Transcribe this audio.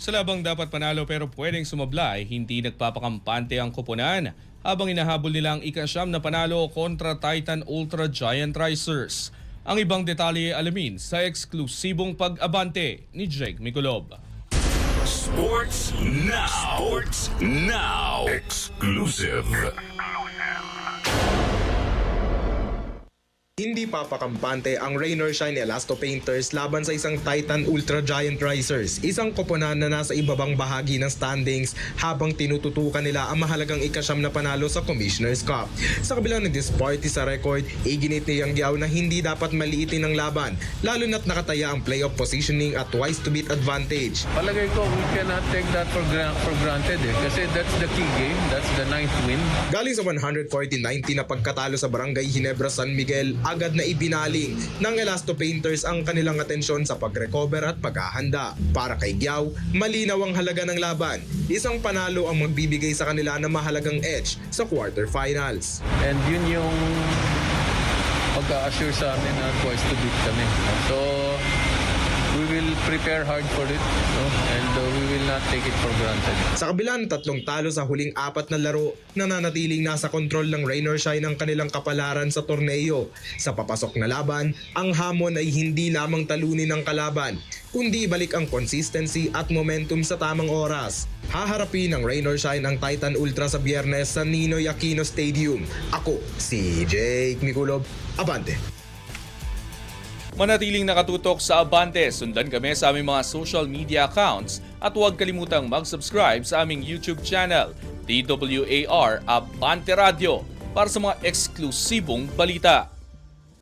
Sa labang dapat panalo pero pwedeng sumablay, hindi nagpapakampante ang koponan habang inahabol nila ang ika-9 na panalo kontra Titan Ultra Giant Risers. Ang ibang detalye alamin sa eksklusibong pag-abante ni Jake Miculob. Sports Now. Sports Now. Exclusive. Hindi papakampante ang Rain or Shine Elasto Painters laban sa isang Titan Ultra Giant Risers, isang koponan na nasa ibabang bahagi ng standings habang tinututukan nila ang mahalagang ika-9 na panalo sa Commissioner's Cup. Sa kabila ng disparity sa record, iginit ni Yang Giao na hindi dapat maliitin ang laban, lalo na't nakataya ang playoff positioning at twice to beat advantage. Palagay ko, we cannot take that for granted kasi that's the key game, that's the 9th win. Galing sa 140-90 na pagkatalo sa Barangay Ginebra San Miguel, agad na ibinaling ng Elasto Painters ang kanilang atensyon sa pag-recover at paghahanda. Para kay Giao, malinaw ang halaga ng laban. Isang panalo ang magbibigay sa kanila ng mahalagang edge sa quarterfinals. And yun yung pagka-assure sa amin na twice to beat kami. So, we will prepare hard for it, no? And we will not take it for granted. Sa kabila ng 3 talo sa huling 4 na laro, nananatiling nasa kontrol ng Rain or Shine ang kanilang kapalaran sa torneo. Sa papasok na laban, ang hamon ay hindi lamang talunin ng kalaban, kundi balik ang consistency at momentum sa tamang oras. Haharapin ng Rain or Shine ang Titan Ultra sa Biyernes sa Ninoy Aquino Stadium. Ako, si Jake Miculob, Abante. Manatiling nakatutok sa Abante, sundan kami sa aming mga social media accounts at huwag kalimutang mag-subscribe sa aming YouTube channel, DWAR Abante Radio, para sa mga eksklusibong balita.